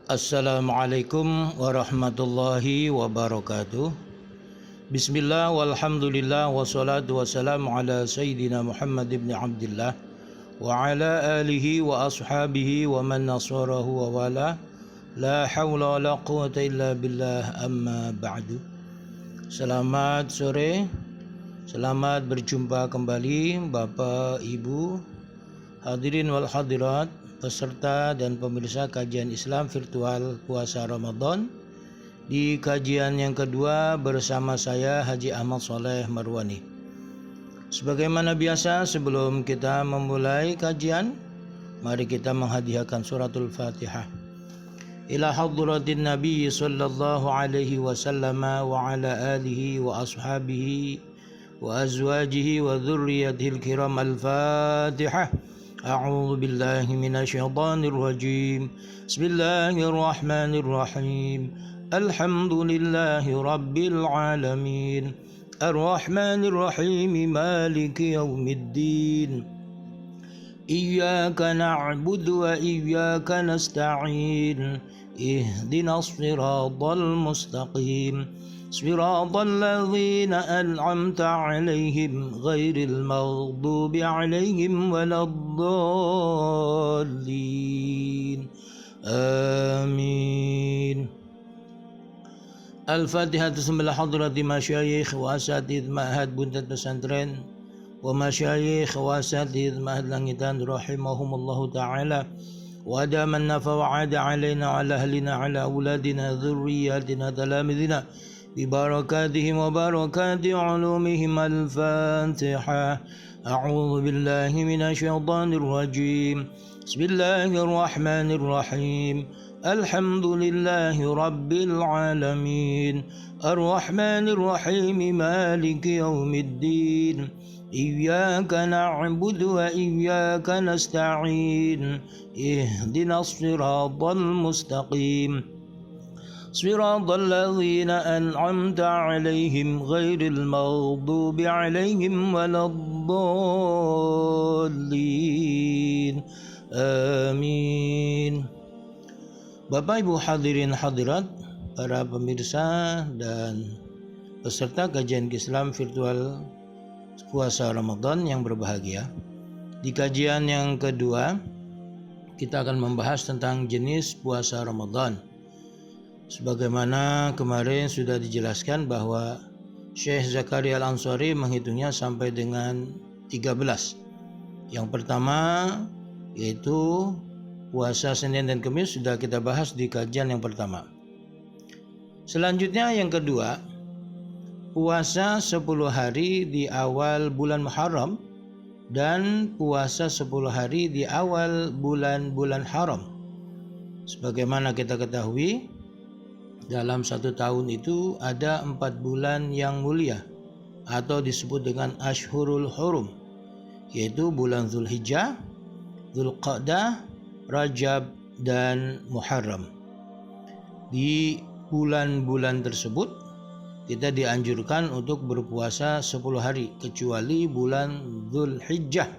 Assalamualaikum warahmatullahi wabarakatuh. Bismillah walhamdulillah wassalatu wassalamu ala sayyidina Muhammad ibn Abdullah wa ala alihi wa ashabihi wa man nasarahu wa wala. La hawla wa la quwata illa billah, amma ba'du. Selamat sore, selamat berjumpa kembali Bapak Ibu hadirin wal hadirat, peserta dan pemirsa kajian Islam virtual puasa Ramadan di kajian yang kedua bersama saya Haji Ahmad Soleh Marwani. Sebagaimana biasa, sebelum kita memulai kajian, mari kita menghadiahkan suratul Fatihah ila hadratin Nabi sallallahu alaihi wasallam wa ala alihi wa ashabihi wa azwajihi wa dzurriyyatihil kiram. Al-Fatihah. أعوذ بالله من الشيطان الرجيم. بسم الله الرحمن الرحيم. الحمد لله رب العالمين الرحمن الرحيم مالك يوم الدين إياك نعبد وإياك نستعين اهدنا الصراط المستقيم صراط الذين أنعمت عليهم غير المغضوب عليهم ولا الضالين آمين. Al-Fatihah bismillah hadrati masyayikh wa asatidh ma'had buntat pesantren wa masyayikh wa asatidh ma'had langitan rahimahumullahu ta'ala wa adaman nafa wa ada alaina ala ahlina ala auladina dhurriyatina talamidina ببركاتهم وبركات علومهم. الفاتحة. أعوذ بالله من الشيطان الرجيم. بسم الله الرحمن الرحيم. الحمد لله رب العالمين الرحمن الرحيم مالك يوم الدين إياك نعبد وإياك نستعين اهدنا الصراط المستقيم صراط الذين أنعمت عليهم غير المغضوب عليهم ولا الضالين آمين. Bapak Ibu hadirin hadirat, para pemirsa dan peserta kajian Islam virtual puasa Ramadan yang berbahagia. Di kajian yang kedua kita akan membahas tentang jenis puasa Ramadan. Sebagaimana kemarin sudah dijelaskan bahwa Syekh Zakaria Al-Ansari menghitungnya sampai dengan 13. Yang pertama yaitu puasa Senin dan Kamis, sudah kita bahas di kajian yang pertama. Selanjutnya yang kedua, puasa 10 hari di awal bulan Muharram dan puasa 10 hari di awal bulan-bulan haram. Sebagaimana kita ketahui, dalam satu tahun itu ada 4 bulan yang mulia atau disebut dengan Ashhurul Hurum, yaitu bulan Zulhijjah, Zulqa'dah, Rajab, dan Muharram. Di bulan-bulan tersebut kita dianjurkan untuk berpuasa 10 hari, kecuali bulan Zulhijjah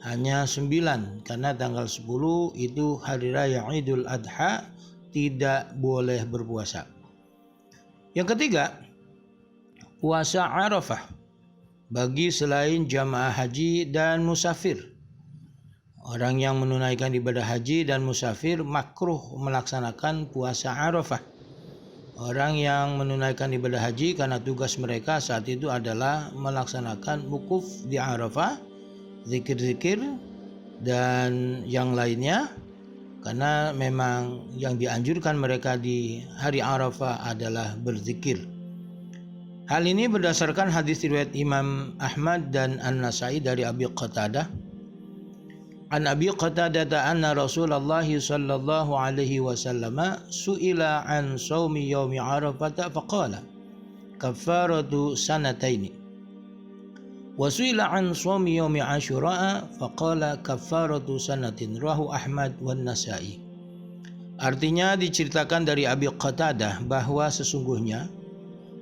hanya 9, karena tanggal 10 itu hari raya Idul Adha, tidak boleh berpuasa. Yang ketiga, puasa Arafah bagi selain jamaah haji dan musafir. Orang yang menunaikan ibadah haji dan musafir makruh melaksanakan puasa Arafah. Orang yang menunaikan ibadah haji karena tugas mereka saat itu adalah melaksanakan wukuf di Arafah, zikir-zikir dan yang lainnya, karena memang yang dianjurkan mereka di hari Arafah adalah berzikir. Hal ini berdasarkan hadis riwayat Imam Ahmad dan An-Nasai dari Abi Qatadah. An Abi Qatadah anna Rasulullah sallallahu alaihi wasallam su'ila an shaumi yaumi Arafah faqala kaffaratu sanataini wa su'ila an shaumi yaumi Asyura faqala kaffaratu sanatin, rawahu Ahmad wan Nasa'i. Artinya diceritakan dari Abi Qatadah bahwa sesungguhnya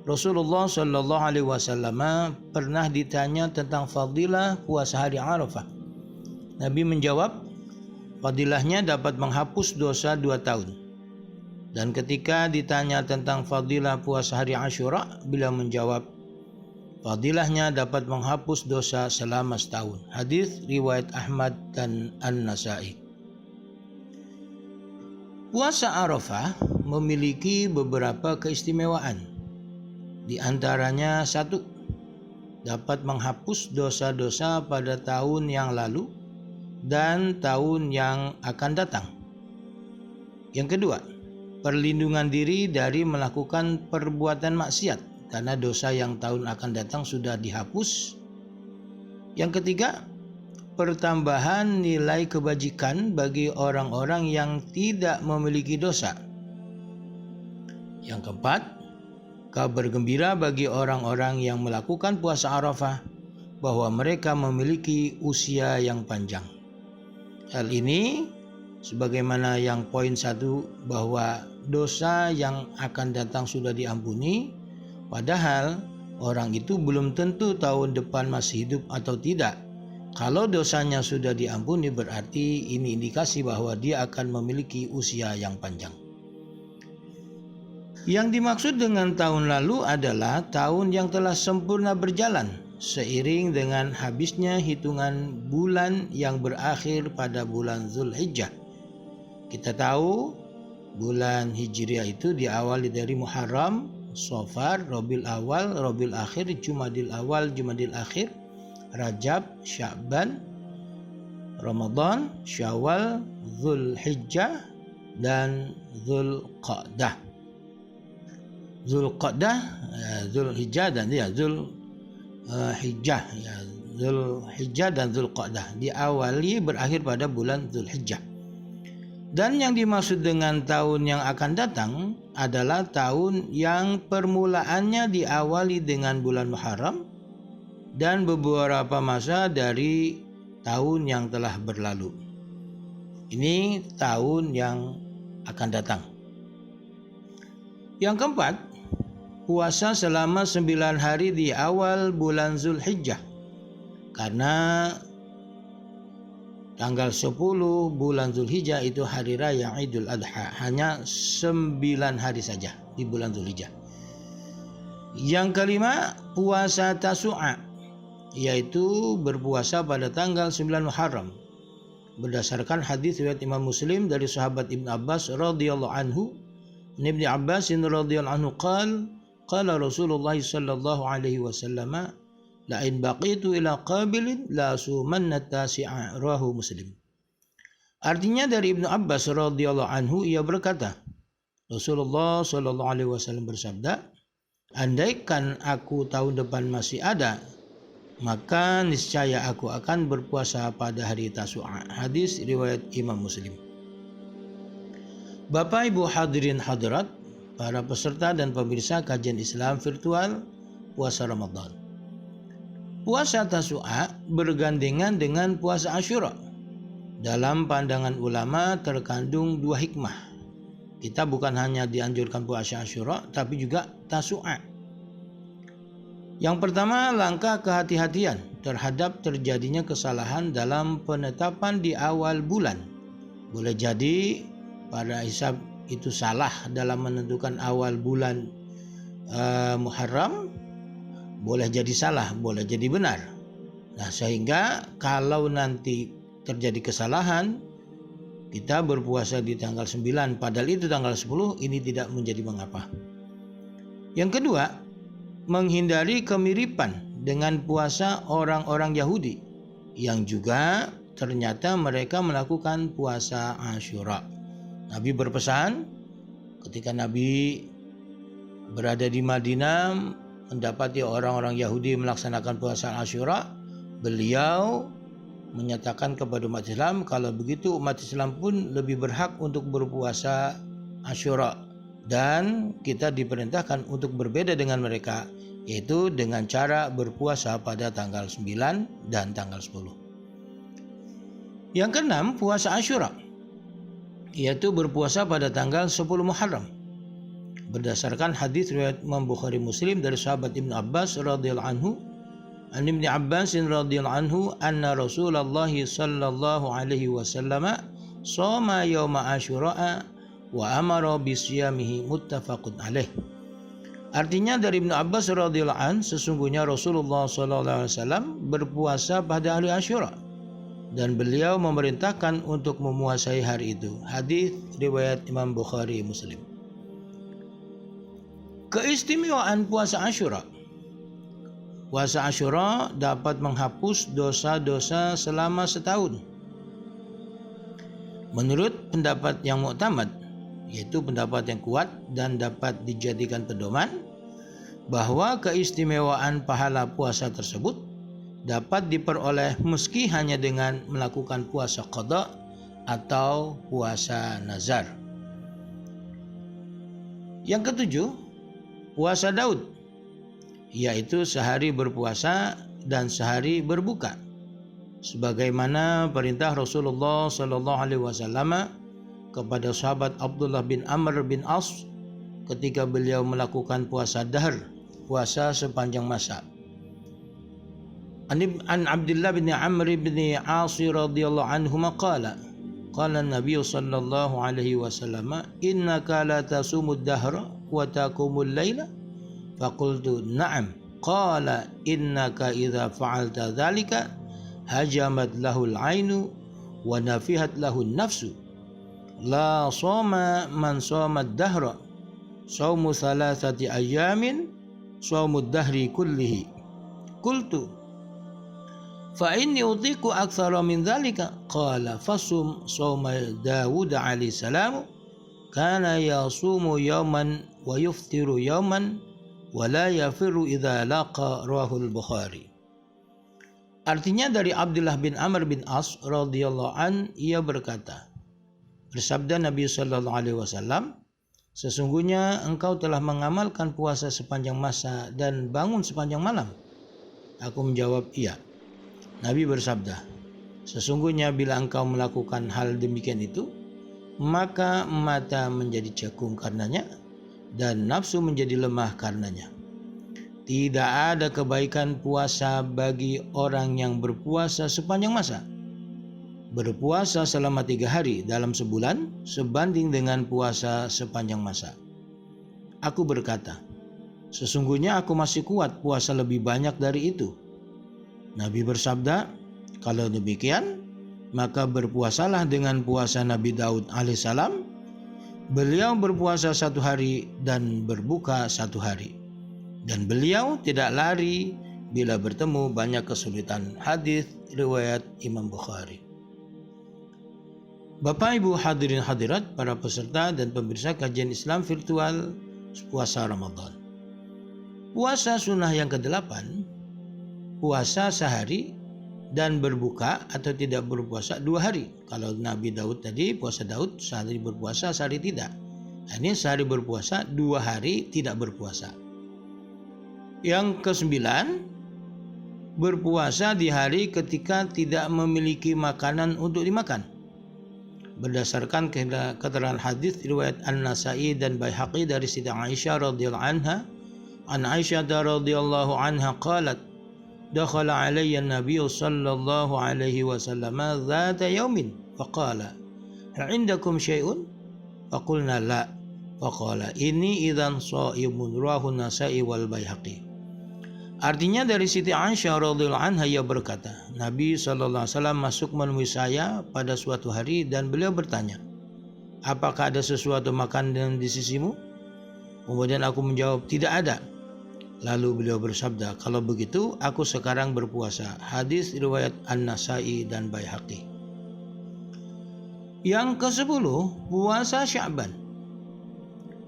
Rasulullah sallallahu alaihi wasallam pernah ditanya tentang fadilah puasa hari Arafah. Nabi menjawab, fadilahnya dapat menghapus dosa 2 tahun. Dan ketika ditanya tentang fadilah puasa hari Asyura, beliau menjawab, fadilahnya dapat menghapus dosa selama setahun. Hadis riwayat Ahmad dan An-Nasai. Puasa Arafah memiliki beberapa keistimewaan. Di antaranya satu, dapat menghapus dosa-dosa pada tahun yang lalu dan tahun yang akan datang. Yang kedua, perlindungan diri dari melakukan perbuatan maksiat karena dosa yang tahun akan datang sudah dihapus. Yang ketiga, pertambahan nilai kebajikan bagi orang-orang yang tidak memiliki dosa. Yang keempat, kabar gembira bagi orang-orang yang melakukan puasa Arafah bahwa mereka memiliki usia yang panjang. Hal ini sebagaimana yang poin 1, bahwa dosa yang akan datang sudah diampuni, padahal orang itu belum tentu tahun depan masih hidup atau tidak. Kalau dosanya sudah diampuni, berarti ini indikasi bahwa dia akan memiliki usia yang panjang. Yang dimaksud dengan tahun lalu adalah tahun yang telah sempurna berjalan seiring dengan habisnya hitungan bulan yang berakhir pada bulan Zulhijjah. Kita tahu bulan Hijriah itu diawali dari Muharram, Safar, Rabiul Awal, Rabiul Akhir, Jumadil Awal, Jumadil Akhir, Rajab, Sya'ban, Ramadan, Syawal, Zulhijjah, dan Zulqa'dah. Zulhijjah dan Zulhijjah dan Zulqa'dah diawali berakhir pada bulan Zulhijjah. Dan yang dimaksud dengan tahun yang akan datang adalah tahun yang permulaannya diawali dengan bulan Muharram dan beberapa masa dari tahun yang telah berlalu. Ini tahun yang akan datang. Yang keempat, puasa selama 9 hari di awal bulan Zulhijjah. Karena tanggal 10 bulan Zulhijjah itu hari raya Idul Adha. Hanya 9 hari saja di bulan Zulhijjah. Yang kelima, puasa Tasu'a, yaitu berpuasa pada tanggal 9 Muharram. Berdasarkan hadis riwayat Imam Muslim dari sahabat Ibn Abbas radhiyallahu anhu, Ibn Abbas radhiyallahu anhu qala Rasulullah sallallahu alaihi wasallam, la in baqitu ila qabilin la sumanna tasi'a, rawahu Muslim. Artinya dari Ibnu Abbas radhiyallahu anhu, ia berkata, Rasulullah sallallahu alaihi wasallam bersabda, andaikan aku tahun depan masih ada, maka niscaya aku akan berpuasa pada hari Tasu'a. Hadis riwayat Imam Muslim. Bapak Ibu hadirin hadirat, para peserta dan pemirsa kajian Islam virtual puasa Ramadan. Puasa Tasu'a bergandengan dengan puasa Asyura. Dalam pandangan ulama terkandung 2 hikmah. Kita bukan hanya dianjurkan puasa Asyura, tapi juga Tasu'a. Yang pertama, langkah kehati-hatian terhadap terjadinya kesalahan dalam penetapan di awal bulan. Boleh jadi pada hisab itu salah dalam menentukan awal bulan Muharram, boleh jadi salah, boleh jadi benar. Nah, sehingga kalau nanti terjadi kesalahan, kita berpuasa di tanggal 9 padahal itu tanggal 10, ini tidak menjadi mengapa. Yang kedua, menghindari kemiripan dengan puasa orang-orang Yahudi yang juga ternyata mereka melakukan puasa Asyura. Nabi berpesan ketika Nabi berada di Madinah mendapati orang-orang Yahudi melaksanakan puasa Asyura, beliau menyatakan kepada umat Islam, kalau begitu umat Islam pun lebih berhak untuk berpuasa Asyura, dan kita diperintahkan untuk berbeda dengan mereka, yaitu dengan cara berpuasa pada tanggal 9 dan tanggal 10. Yang keenam, puasa Asyura, yaitu berpuasa pada tanggal 10 Muharram. Berdasarkan hadis riwayat Imam Bukhari Muslim dari sahabat Ibn Abbas radhiyallahu anhu, an Ibn Abbas radhiyallahu anhu anna Rasulullah sallallahu alaihi wasallam shoma yauma Asyura wa amara bisiyamihi muttafaqun alaih. Artinya dari Ibnu Abbas radhiyallahu an, sesungguhnya Rasulullah SAW berpuasa pada hari Asyura dan beliau memerintahkan untuk memuasai hari itu. Hadis riwayat Imam Bukhari Muslim. Keistimewaan puasa Asyura. Puasa Asyura dapat menghapus dosa-dosa selama setahun. Menurut pendapat yang muktamad, yaitu pendapat yang kuat dan dapat dijadikan pedoman, bahwa keistimewaan pahala puasa tersebut dapat diperoleh meski hanya dengan melakukan puasa qada atau puasa nazar. Yang ketujuh, puasa Daud, yaitu sehari berpuasa dan sehari berbuka, sebagaimana perintah Rasulullah SAW kepada sahabat Abdullah bin Amr bin As ketika beliau melakukan puasa dahr, puasa sepanjang masa. An Abdullah bin Amr bin As radhiyallahu anhu qala Nabi sallallahu alaihi wasallam, innaka la tasumud dahra wa taqumul laila. Faqultu na'am. Qala innaka idza fa'alta dzalika hajamat lahul ainu wa nafihat lahun nafsu. La soma man soma ad-dahra saumu thalathati ayamin saumu ad-dahri kullihi. Qultu fa inni utiku aktsara min dzalika. Qala fasum sauma Daud alaihi salam kana yasumu yawman wa yuftiru yawman wa la yafiru idza laqa, rawahul Bukhari. Artinya dari Abdullah bin Amr bin As radhiyallahu an, ia berkata, bersabda Nabi sallallahu alaihi wasallam, sesungguhnya engkau telah mengamalkan puasa sepanjang masa dan bangun sepanjang malam. Aku menjawab, iya. Nabi bersabda, sesungguhnya bila engkau melakukan hal demikian itu, maka mata menjadi cekung karenanya dan nafsu menjadi lemah karenanya. Tidak ada kebaikan puasa bagi orang yang berpuasa sepanjang masa. Berpuasa selama 3 hari dalam sebulan sebanding dengan puasa sepanjang masa. Aku berkata, sesungguhnya aku masih kuat puasa lebih banyak dari itu. Nabi bersabda, kalau demikian, maka berpuasalah dengan puasa Nabi Daud alaihissalam. Beliau berpuasa 1 hari dan berbuka 1 hari. Dan beliau tidak lari bila bertemu banyak kesulitan. Hadis riwayat Imam Bukhari. Bapak Ibu hadirin hadirat, para peserta dan pemirsa kajian Islam virtual puasa Ramadan. Puasa sunnah yang ke-8, puasa sehari dan berbuka atau tidak berpuasa 2 hari. Kalau Nabi Daud tadi puasa Daud sehari berpuasa, sehari tidak. Nah, ini sehari berpuasa, 2 hari tidak berpuasa. Yang ke-9, berpuasa di hari ketika tidak memiliki makanan untuk dimakan. Berdasarkan keterangan hadis riwayat An-Nasa'i dan Baihaqi dari Siti Aisyah radhiyallahu anha, an Aisyah radhiyallahu anha qalat, dakhala alayya an-nabiy sallallahu alaihi wasallam dzata yaumin faqala hal indakum syai'un faqulna la faqala inni idzan shaimun, rawahu Nasa'i wal Baihaqi. Artinya dari Siti Aisyah radhiyallahu anha, ia berkata, Nabi sallallahu alaihi wasallam masuk menemui saya pada suatu hari dan beliau bertanya, apakah ada sesuatu makanan di sisimu? Kemudian aku menjawab, tidak ada. Lalu beliau bersabda, kalau begitu aku sekarang berpuasa. Hadis riwayat An-Nasa'i dan Baihaqi. Yang ke-10, puasa Sya'ban.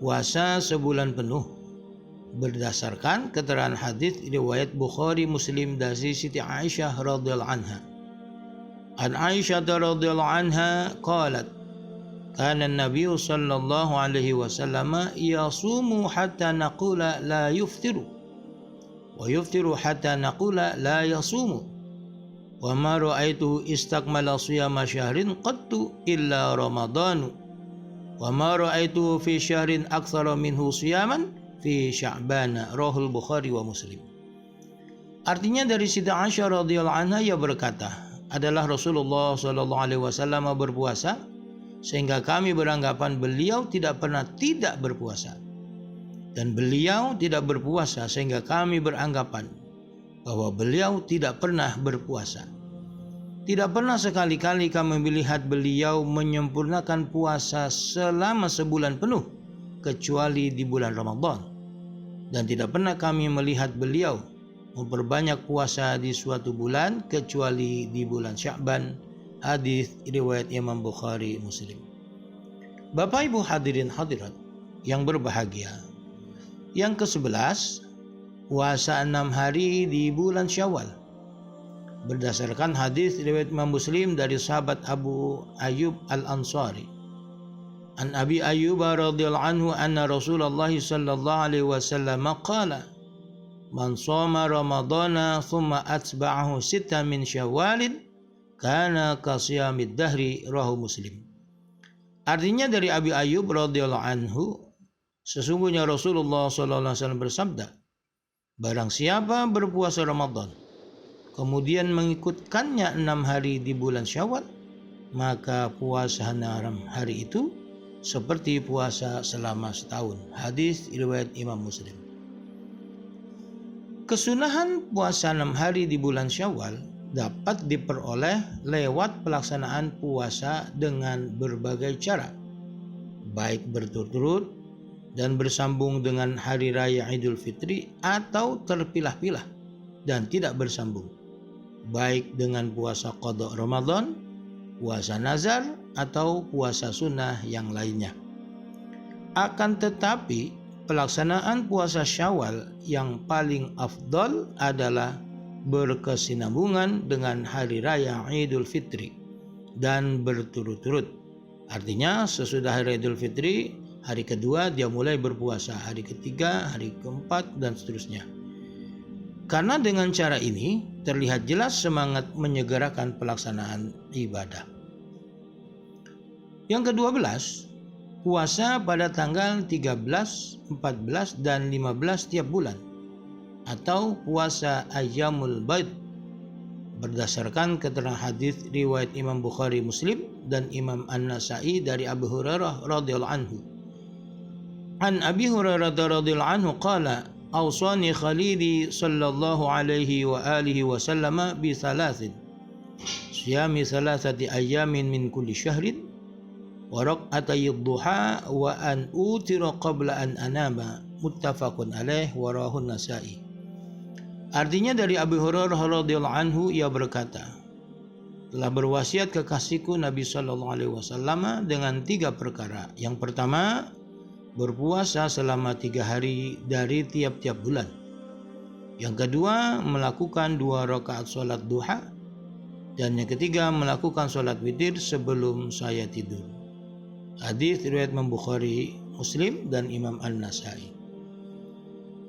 Puasa sebulan penuh. Berdasarkan keterangan hadis riwayat Bukhari Muslim dari Siti Aisyah radhiyallahu anha. An Aisyah radhiyallahu anha qalat, kana an-nabiy sallallahu alaihi wasallam yasumu hatta naqula la yuftiru wa yuftiru hatta naqula la yasumu wa ma ra'aitu istakmala siyama syahrin qattu illa ramadanu wa ma ra'aitu fi syahrin aktsara minhu siyaman fi sya'bana, rawahul Bukhari wa Muslim. Artinya dari Siti Aisyah radhiyallahu anha, ia berkata, adalah Rasulullah sallallahu alaihi wasallam berpuasa sehingga kami beranggapan beliau tidak pernah tidak berpuasa. Dan beliau tidak berpuasa sehingga kami beranggapan bahwa beliau tidak pernah berpuasa. Tidak pernah sekali-kali kami melihat beliau menyempurnakan puasa selama sebulan penuh kecuali di bulan Ramadan. Dan tidak pernah kami melihat beliau memperbanyak puasa di suatu bulan kecuali di bulan Sya'ban. Hadis riwayat Imam Bukhari Muslim. Bapak Ibu hadirin hadirat yang berbahagia, yang ke-11, puasa 6 hari di bulan Syawal. Berdasarkan hadis riwayat Imam Muslim dari sahabat Abu Ayyub Al-Ansari. An Abi Ayyub radhiyallahu anhu anna Rasulullah sallallahu alaihi wasallam qala: Man shoma Ramadana thumma atba'ahu sittan min Syawalin kana kasiyamid dahri, rawahu Muslim. Artinya dari Abi Ayyub radhiyallahu anhu, sesungguhnya Rasulullah sallallahu alaihi wasallam bersabda, barang siapa berpuasa Ramadan kemudian mengikutkannya 6 hari di bulan Syawal, maka puasa 6 hari itu seperti puasa selama setahun. Hadis riwayat Imam Muslim. Kesunahan puasa 6 hari di bulan Syawal dapat diperoleh lewat pelaksanaan puasa dengan berbagai cara, baik berturut-turut dan bersambung dengan hari raya Idul Fitri, atau terpilah-pilah dan tidak bersambung, baik dengan puasa qada Ramadan, puasa nazar, atau puasa sunnah yang lainnya. Akan tetapi pelaksanaan puasa Syawal yang paling afdal adalah berkesinambungan dengan hari raya Idul Fitri dan berturut-turut. Artinya sesudah hari Idul Fitri, hari kedua dia mulai berpuasa, hari ketiga, hari keempat, dan seterusnya. Karena dengan cara ini terlihat jelas semangat menyegerakan pelaksanaan ibadah. Yang ke-12, puasa pada tanggal 13, 14, dan 15 tiap bulan, atau puasa Ayyamul Baid, berdasarkan keterangan hadis riwayat Imam Bukhari Muslim dan Imam An-Nasa'i dari Abu Hurairah radhiyallahu anhu. An Abi Hurairah radhiyallahu anhu qala: Awsani Khalili sallallahu alaihi wa alihi wa sallama bi thalathin, siyami thalathati ayyamin min kulli syahrin, wa raq'atay duha, wa an utira qabla an anama, muttafaqun alaih, wa rawahu Nasa'i. Artinya dari Abu Hurairah radhiyallahu anhu, ia berkata, telah berwasiat kekasihku Nabi sallallahu alaihi wasallam dengan 3 perkara. Yang pertama, berpuasa selama 3 hari dari tiap-tiap bulan. Yang kedua, melakukan 2 rakaat sholat duha. Dan yang ketiga, melakukan sholat witir sebelum saya tidur. Hadis riwayat Imam Bukhari Muslim dan Imam An-Nasa'i.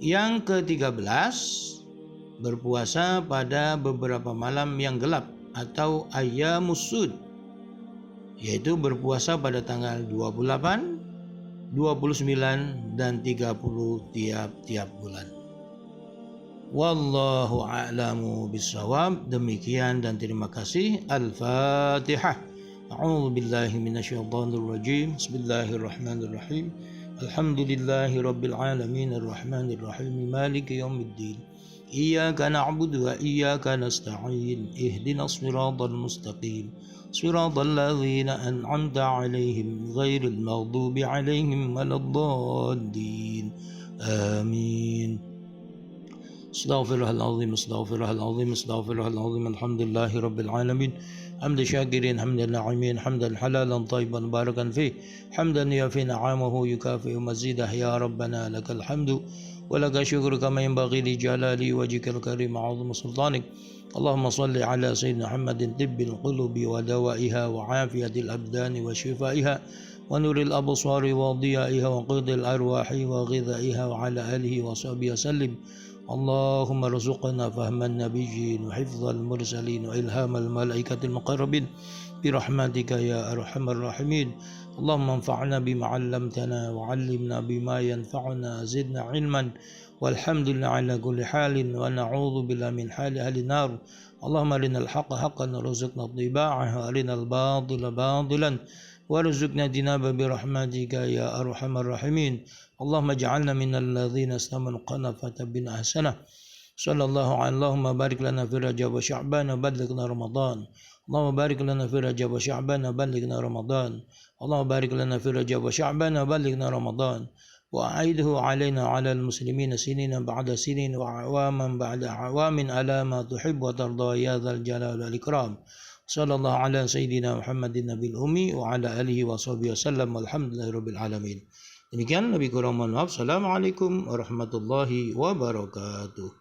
Yang ke-13, berpuasa pada beberapa malam yang gelap atau ayyamus sud, yaitu berpuasa pada tanggal 28, 29, dan 30 tiap-tiap bulan. Wallahu a'lamu bissawab. Demikian dan terima kasih. Al-Fatihah. A'udzu billahi minasyaitonir rajim. Bismillahirrahmanirrahim. Alhamdulillahi rabbil alamin arrahmanir rahim maliki yaumiddin. Iyyaka na'budu wa iyyaka nasta'in. Ihdinas siratal mustaqim. Siratal ladzina an'amta 'alaihim ghairil maghdubi 'alaihim waladdallin. Amin. Astaghfirullahalazim, astaghfirullahalazim, astaghfirullahalazim. Alhamdulillahi rabbil alamin. Hamdan syakirin, hamdan na'imin, hamdan halalan tayyiban barakan fih, hamdan yafi na'amahu yukafi'u mazidah. Ya Rabbana lakal hamdu wa laka syukru kama yanbaghi li jalali wajhikal karim 'azimi sultanik. Allahumma salli ala sayyidina Muhammadin tibbil qulubi wa dawaiha wa afiyatil abdani wa shifaiha wa nuril absari wa diyaiha wa qidil arwahi wa ghidaiha wa ala alihi wa sahbihi wasallim. Allahumma rzuqna fahman nabiyyin wa hifdzal mursalin wa ilhamal malaikatil muqarrabin bi rahmatika ya arhamar rahimin. Allahumma anfa'na bima 'allamtana wa 'allimna bima yanfa'una, zidna 'ilman, walhamdulillah ala kulli halin, wa na'udzu billahi min hali ahli nar. Allahumma arinal haqqa haqqan warzuqna ittiba'ahu wa arinal batila batilan وارزقنا اجتنابه برحمتك يا أرحم الراحمين. اللهم اجعلنا من الذين استمعوا القرآن فاتبعنا أحسنه. صلى الله عليه. اللهم بارك لنا في رجب وشعبان وبلغنا رمضان. اللهم بارك لنا في رجب وشعبان وبلغنا رمضان. اللهم بارك لنا في رجب وشعبان وبلغنا رمضان. وأعيده علينا على المسلمين سنين بعد سنين وأعواما بعد أعوام على ما تحب وترضى يا ذا الجلال والإكرام. صلى الله على سيدنا محمد النبي الأمي وعلى آله وصحبه وسلم والحمد لله رب العالمين. Demikian lebih kurang mohon maaf. Assalamualaikum warahmatullahi wabarakatuh.